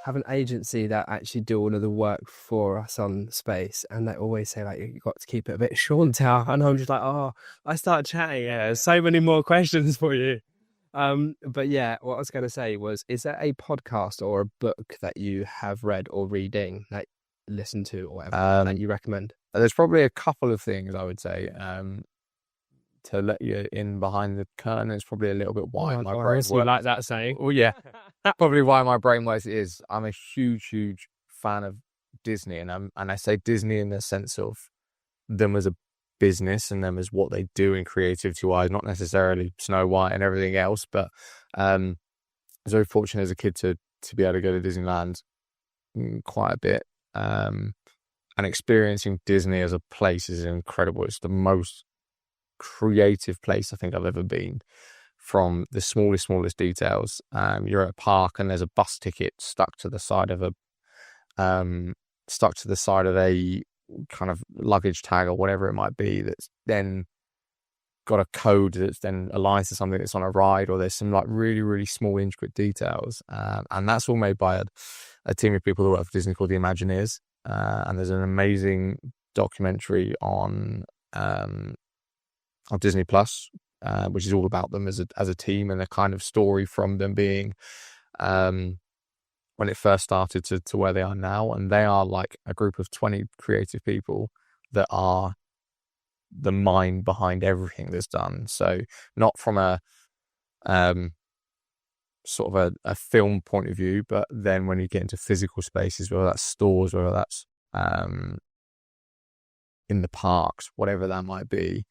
have an agency that actually do all of the work for us on Space, and they always say like, you've got to keep it a bit short now. And I'm just like, oh, I start chatting. Yeah, so many more questions for you. But yeah, what I was going to say was, is there a podcast or a book that you have read or reading, like listen to or whatever, that you recommend? There's probably a couple of things I would say. To let you in behind the curtain, it's probably a little bit why my brain works. You like that saying? Well, yeah, probably why my brain works is I'm a huge fan of Disney, and I say Disney in the sense of them as a business and them as what they do in creativity wise, not necessarily Snow White and everything else. But I was very fortunate as a kid to be able to go to Disneyland quite a bit, and experiencing Disney as a place is incredible. It's the most creative place I think I've ever been, from the smallest details. You're at a park and there's a bus ticket stuck to the side of a kind of luggage tag or whatever it might be, that's then got a code that's then aligns to something that's on a ride, or there's some like really small intricate details, and that's all made by a team of people who work for Disney called the Imagineers, and there's an amazing documentary on Disney Plus, which is all about them as a team, and a kind of story from them being when it first started to where they are now. And they are like a group of 20 creative people that are the mind behind everything that's done. So not from a sort of a film point of view, but then when you get into physical spaces, whether that's stores, whether that's in the parks, whatever that might be,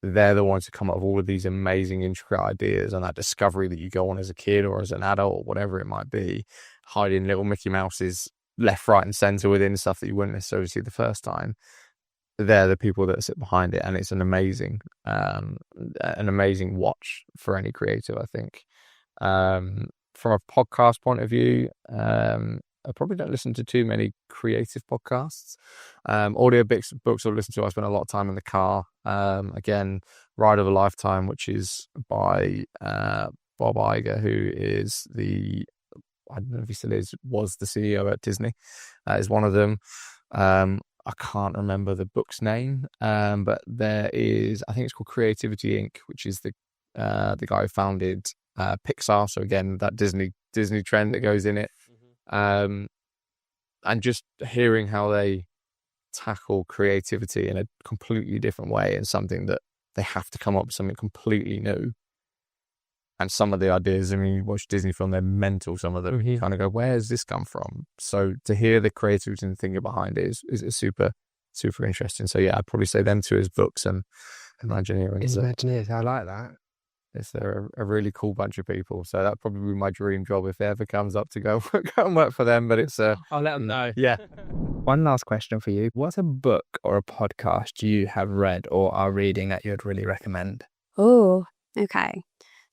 they're the ones who come up with all of these amazing intricate ideas, and that discovery that you go on as a kid or as an adult or whatever it might be, hiding little Mickey Mouses left, right and centre within stuff that you wouldn't necessarily see the first time. They're the people that sit behind it, and it's an amazing watch for any creative, I think. From a podcast point of view, I probably don't listen to too many creative podcasts. Audio books I listen to, I spend a lot of time in the car. Again, Ride of a Lifetime, which is by Bob Iger, who is I don't know if he still was the CEO at Disney, is one of them. I can't remember the book's name, but there is, I think it's called Creativity Inc., which is the guy who founded Pixar. So again, that Disney trend that goes in it. And just hearing how they tackle creativity in a completely different way, and something that they have to come up with something completely new. And some of the ideas, I mean, you watch Disney film, they're mental, some of them. You kind of go, where has this come from? So to hear the creativity and thinking behind it is super interesting. So yeah, I'd probably say them two as books, and Imagineering. Imagineers, I like that. They're a really cool bunch of people. So that'd probably be my dream job if it ever comes up, to go and work for them. But it's I'll let them know. Yeah. One last question for you. What's a book or a podcast you have read or are reading that you'd really recommend? Oh, okay.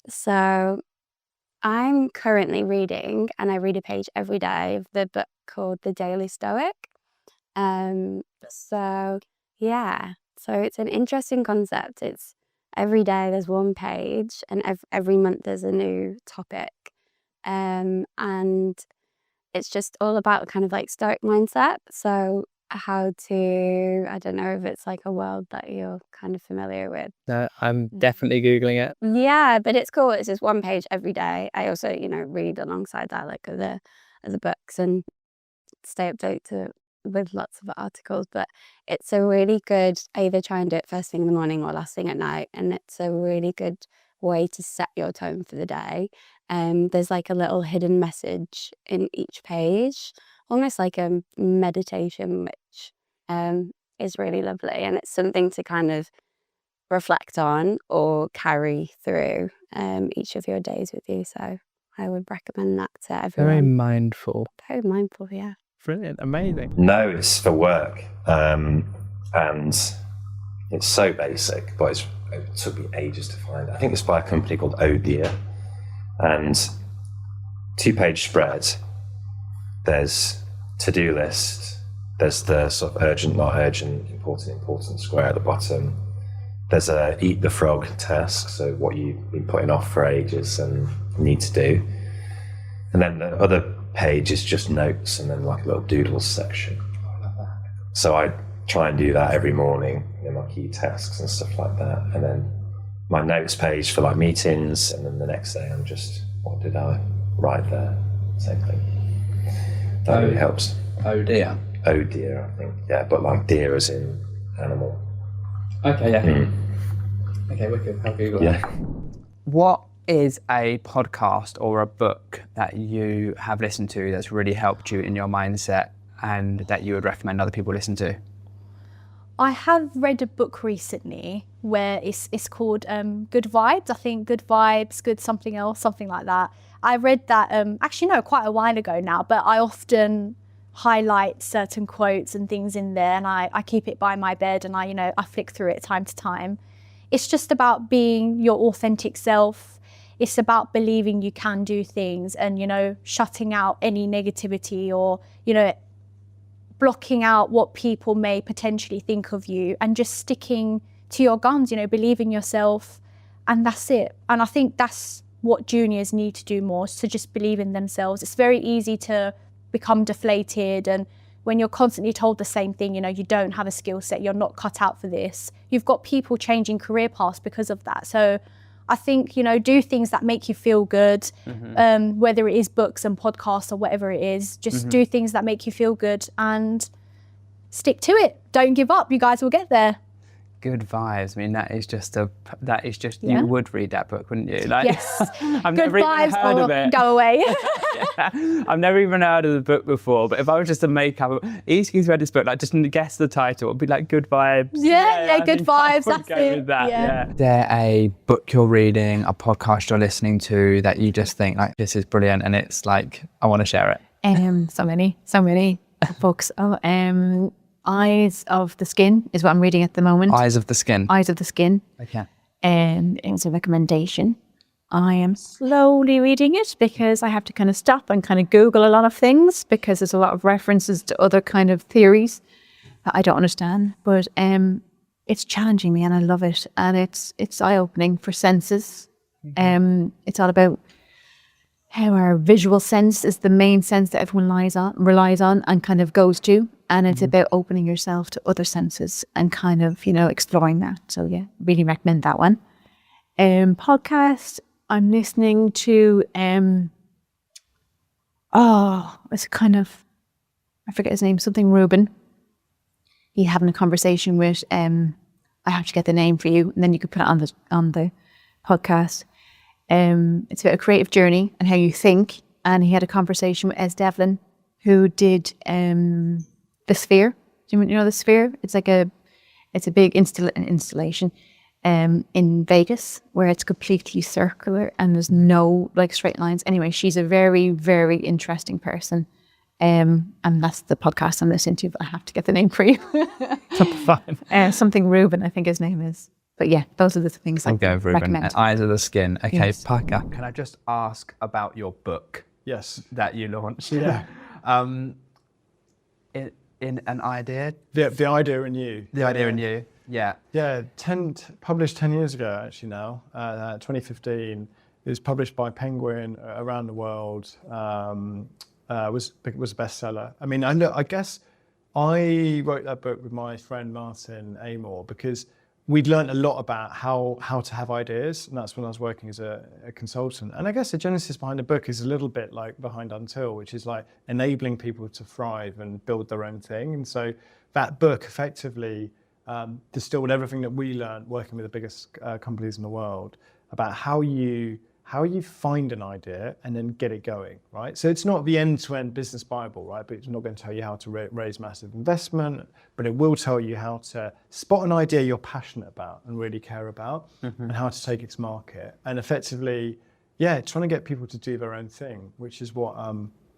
So I'm currently reading, and I read a page every day, of the book called The Daily Stoic. So it's an interesting concept. It's every day there's one page, and every month there's a new topic. And it's just all about kind of like Stoic mindset. So how to, I don't know if it's like a world that you're kind of familiar with. No, I'm definitely Googling it. Yeah, but it's cool. It's just one page every day. I also, read alongside that, like other books, and stay up to date with lots of articles. But it's a really good, I either try and do it first thing in the morning or last thing at night, and it's a really good way to set your tone for the day. There's like a little hidden message in each page, almost like a meditation, which is really lovely, and it's something to kind of reflect on or carry through each of your days with you. So I would recommend that to everyone. Very mindful. Very mindful, yeah. Brilliant, amazing. No, it's for work, and it's so basic, but it took me ages to find. I think it's by a company called Odeer, and 2-page spread. There's to-do list. There's the sort of urgent, not urgent, important square at the bottom. There's a eat the frog task, so what you've been putting off for ages and need to do. And then the other page is just notes and then like a little doodles section. So I try and do that every morning, my key tasks and stuff like that. And then my notes page for like meetings, and then the next day I'm just, what did I write there? Same thing. That really helps. Odeer. Odeer, I think. Yeah, but like deer as in animal. Okay, yeah. Okay, wicked. I'll Google that. Yeah. What is a podcast or a book that you have listened to that's really helped you in your mindset and that you would recommend other people listen to? I have read a book recently where it's called Good Vibes. I think Good Vibes, Good something else, something like that. I read that, quite a while ago now, but I often highlight certain quotes and things in there, and I keep it by my bed, and I flick through it time to time. It's just about being your authentic self. It's about believing you can do things and, shutting out any negativity or, blocking out what people may potentially think of you and just sticking to your guns, believe in yourself, and that's it. And I think that's what juniors need to do more, is to just believe in themselves. It's very easy to become deflated, and when you're constantly told the same thing, you don't have a skill set, you're not cut out for this. You've got people changing career paths because of that. So I think, do things that make you feel good, whether it is books and podcasts or whatever it is, just do things that make you feel good and stick to it. Don't give up. You guys will get there. Good Vibes. I mean, that is just Yeah. you would read that book, wouldn't you? Like, Yes. I've Good never even vibes heard of it. go away. Yeah. I've never even heard of the book before, but if I was just to make up, Easky's read this book, like just guess the title, it would be like Good Vibes. Yeah, I Good think I Vibes, would that's go it. with that, Yeah. Is there a book you're reading, a podcast you're listening to that you just think like, this is brilliant and it's like, I want to share it? So many books. Eyes of the Skin is what I'm reading at the moment. Eyes of the Skin. Eyes of the Skin. Okay. And it's a recommendation. I am slowly reading it because I have to kind of stop and kind of Google a lot of things because there's a lot of references to other kind of theories that I don't understand. But it's challenging me and I love it. And it's eye-opening for senses. It's all about how our visual sense is the main sense that everyone relies on and kind of goes to. And it's about opening yourself to other senses and kind of, exploring that. So yeah, really recommend that one. Podcast, I'm listening to, it's kind of, I forget his name, something Rubin. He's having a conversation with, I have to get the name for you, and then you could put it on the podcast. It's about a creative journey and how you think. And he had a conversation with Ez Devlin, who did The Sphere. Do you know The Sphere? It's like it's a big installation in Vegas where it's completely circular and there's no like straight lines. Anyway, she's a very, very interesting person. And that's the podcast I'm listening to, but I have to get the name for you. Fine. Something Rubin, I think his name is. But yeah, those are the things I Ruben. recommend. Eyes of the Skin. Okay, Yes. Parker, can I just ask about your book Yes. that you launched? Yeah. In an idea? The idea in you. The idea in you? Yeah. Yeah, published 10 years ago actually now, 2015. It was published by Penguin around the world. Was a bestseller. I mean, I guess I wrote that book with my friend Martin Amor because we'd learned a lot about how to have ideas, and that's when I was working as a consultant. And I guess the genesis behind the book is a little bit like behind Until, which is like enabling people to thrive and build their own thing. And so that book effectively distilled everything that we learned working with the biggest companies in the world about how you find an idea and then get it going, right? So it's not the end-to-end business Bible, right? But it's not going to tell you how to raise massive investment, but it will tell you how to spot an idea you're passionate about and really care about and how to take it to market. And effectively, trying to get people to do their own thing, which is what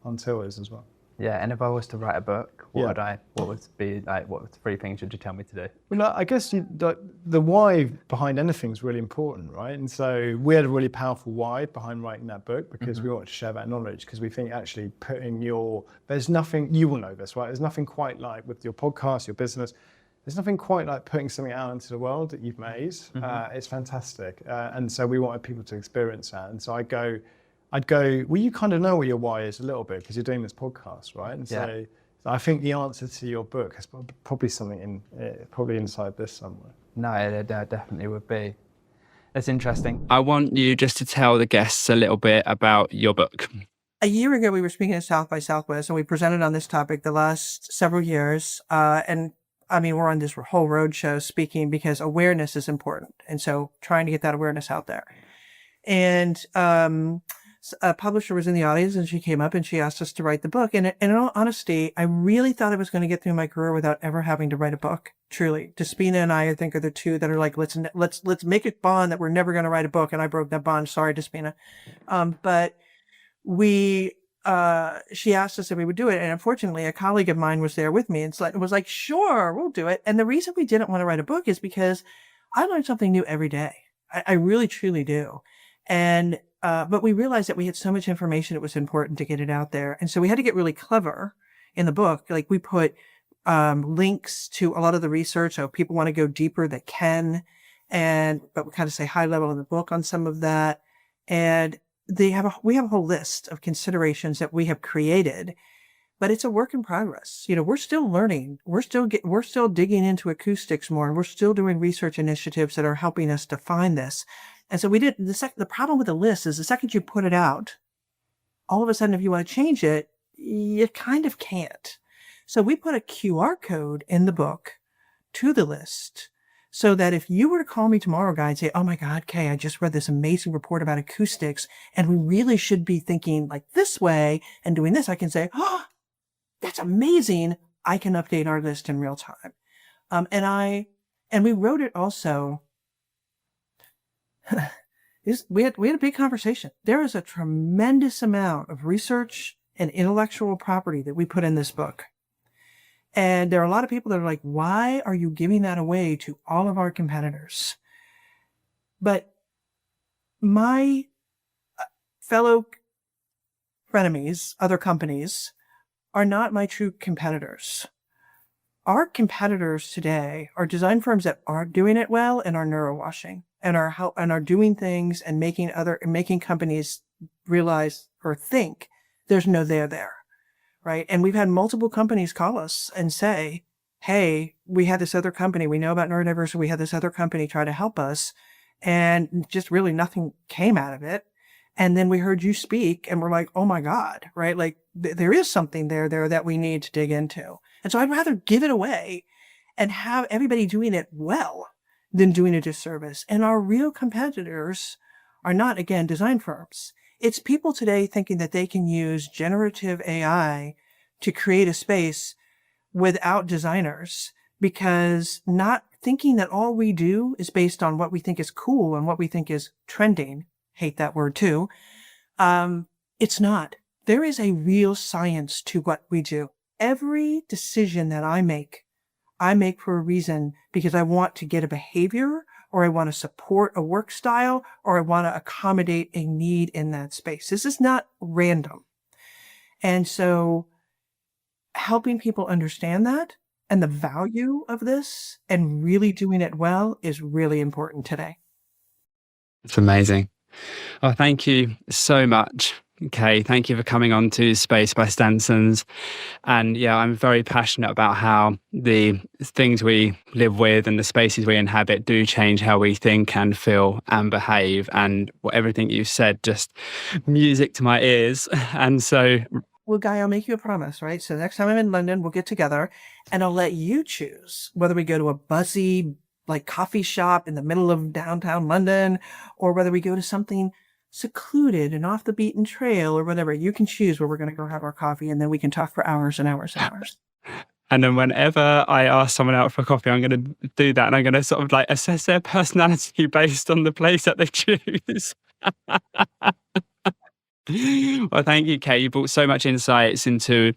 Until is as well. Yeah, and if I was to write a book, what would the 3 things would you tell me to do? Well, I guess the why behind anything is really important, right? And so we had a really powerful why behind writing that book because we wanted to share that knowledge because we think actually there's nothing, you will know this, right? There's nothing quite like with your podcast, your business, there's nothing quite like putting something out into the world that you've made. It's fantastic. And so we wanted people to experience that. And so I'd go, well, you kind of know what your why is a little bit because you're doing this podcast, right? And so I think the answer to your book is probably something probably inside this somewhere. No, there definitely would be. That's interesting. I want you just to tell the guests a little bit about your book. A year ago, we were speaking at South by Southwest, and we presented on this topic the last several years. And I mean, we're on this whole road show speaking because awareness is important. And so trying to get that awareness out there. And a publisher was in the audience, and she came up and she asked us to write the book. And in all honesty, I really thought I was going to get through my career without ever having to write a book. Truly, Despina and I think, are the two that are like, let's make a bond that we're never going to write a book. And I broke that bond. Sorry, Despina. But she asked us if we would do it. And unfortunately, a colleague of mine was there with me and was like, sure, we'll do it. And the reason we didn't want to write a book is because I learn something new every day. I really, truly do. And, but we realized that we had so much information, it was important to get it out there. And so we had to get really clever in the book. Like we put, links to a lot of the research. So if people want to go deeper, they can. But we kind of say high level in the book on some of that. And we have a whole list of considerations that we have created, but it's a work in progress. You know, we're still learning. We're still digging into acoustics more, and we're still doing research initiatives that are helping us define this. And so the problem with the list is the second you put it out, all of a sudden, if you want to change it, you kind of can't. So we put a QR code in the book to the list, so that if you were to call me tomorrow, guy, and say, oh my God, Kay, I just read this amazing report about acoustics, and we really should be thinking like this way and doing this, I can say, oh, that's amazing. I can update our list in real time. And we wrote it also. We had a big conversation. There is a tremendous amount of research and intellectual property that we put in this book. And there are a lot of people that are like, why are you giving that away to all of our competitors? But my fellow frenemies, other companies, are not my true competitors. Our competitors today are design firms that are doing it well and are neurowashing and are doing things and making companies realize or think there's no there. Right. And we've had multiple companies call us and say, hey, we had this other company. We know about neurodiversity. We had this other company try to help us. And just really nothing came out of it. And then we heard you speak and we're like, oh my God. Right. Like there is something there that we need to dig into. And so I'd rather give it away and have everybody doing it well than doing a disservice. And our real competitors are not, again, design firms. It's people today thinking that they can use generative AI to create a space without designers, because not thinking that all we do is based on what we think is cool and what we think is trending. Hate that word too. It's not. There is a real science to what we do. Every decision that I make for a reason, because I want to get a behavior, or I want to support a work style, or I want to accommodate a need in that space. This is not random. And so helping people understand that and the value of this and really doing it well is really important today. It's amazing. Oh, thank you so much. Okay, thank you for coming on to Space by Stansons. And yeah, I'm very passionate about how the things we live with and the spaces we inhabit do change how we think and feel and behave. And everything you said, just music to my ears. And so... Well, Guy, I'll make you a promise, right? So next time I'm in London, we'll get together and I'll let you choose whether we go to a buzzy like coffee shop in the middle of downtown London, or whether we go to something secluded and off the beaten trail or whatever. You can choose where we're going to go have our coffee, and then we can talk for hours and hours and hours. And then whenever I ask someone out for coffee, I'm going to do that, and I'm going to sort of like assess their personality based on the place that they choose. Well, thank you, Kay. You brought so much insights into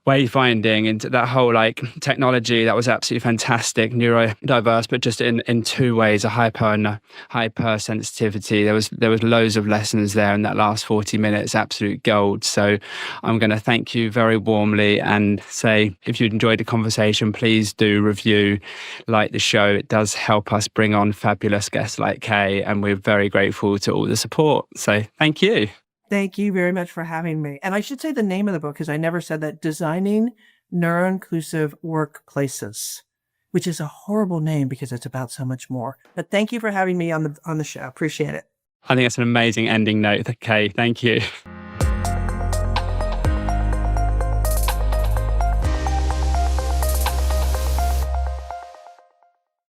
wayfinding, into that whole like technology. That was absolutely fantastic, neurodiverse, but just in two ways: a hyper sensitivity. There was loads of lessons there in that last 40 minutes, absolute gold. So I'm going to thank you very warmly and say, if you enjoyed the conversation, please do review, like the show. It does help us bring on fabulous guests like Kay, and we're very grateful to all the support. So thank you. Thank you very much for having me. And I should say the name of the book, because I never said that: Designing Neuro-Inclusive Workplaces, which is a horrible name because it's about so much more. But thank you for having me on the show. Appreciate it. I think that's an amazing ending note. Okay, thank you.